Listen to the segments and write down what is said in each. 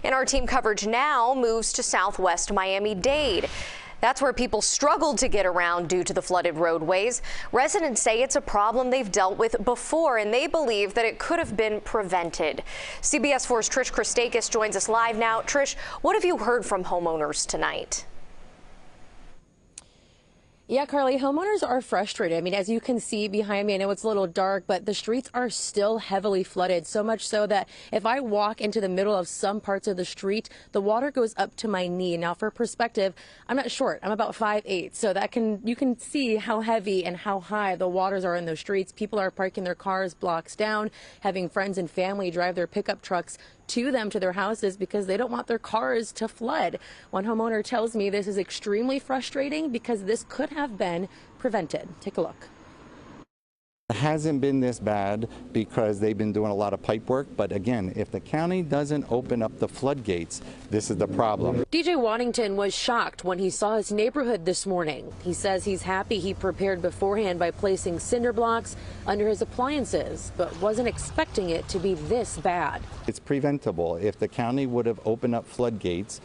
And our team coverage now moves to southwest Miami-Dade. That's where people struggled to get around due to the flooded roadways. Residents say it's a problem they've dealt with before, and they believe that it could have been prevented. CBS 4's Trish Christakis joins us live now. Trish, what have you heard from homeowners tonight? Yeah, Carly, homeowners are frustrated. I mean, as you can see behind me, I know it's a little dark, but the streets are still heavily flooded, so much so that if I walk into the middle of some parts of the street, the water goes up to my knee. Now, for perspective, I'm not short. I'm about 5'8", so you can see how heavy and how high the waters are in those streets. People are parking their cars blocks down, having friends and family drive their pickup trucks to their houses because they don't want their cars to flood. One homeowner tells me this is extremely frustrating because this could have been prevented. Take a look. It hasn't been this bad because they've been doing a lot of pipe work, but again, if the county doesn't open up the floodgates, this is the problem. DJ Waddington was shocked when he saw his neighborhood this morning. He says he's happy he prepared beforehand by placing cinder blocks under his appliances, but wasn't expecting it to be this bad. It's preventable. If the county would have opened up floodgates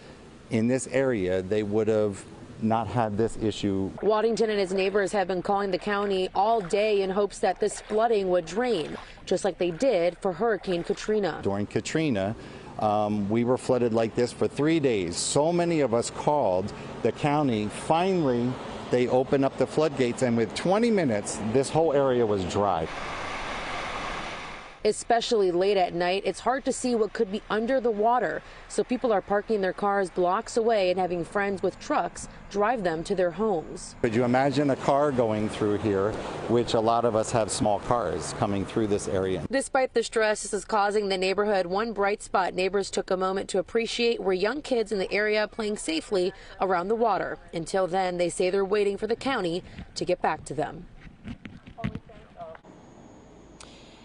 in this area, they would have not had this issue. Waddington and his neighbors have been calling the county all day in hopes that this flooding would drain, just like they did for Hurricane Katrina. During Katrina, we were flooded like this for 3 days. So many of us called the county. Finally, they opened up the floodgates, and with 20 minutes, this whole area was dry. Especially late at night, it's hard to see what could be under the water. So people are parking their cars blocks away and having friends with trucks drive them to their homes. Could you imagine a car going through here, which a lot of us have small cars coming through this area? Despite the stress this is causing the neighborhood, one bright spot neighbors took a moment to appreciate were young kids in the area playing safely around the water. Until then, they say they're waiting for the county to get back to them.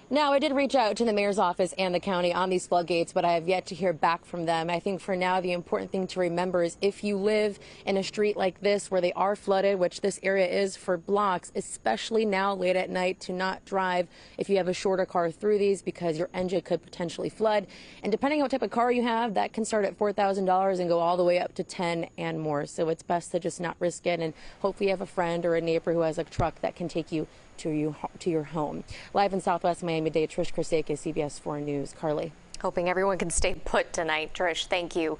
Now, I did reach out to the mayor's office and the county on these floodgates, but I have yet to hear back from them. I think for now, the important thing to remember is if you live in a street like this where they are flooded, which this area is for blocks, especially now late at night, to not drive if you have a shorter car through these because your engine could potentially flood. And depending on what type of car you have, that can start at $4,000 and go all the way up to $10,000 and more. So it's best to just not risk it, and hopefully you have a friend or a neighbor who has a truck that can take you to your home. Live in Southwest Miami-Dade, Trish Christakis, CBS 4 News. Carly. Hoping everyone can stay put tonight. Trish, thank you.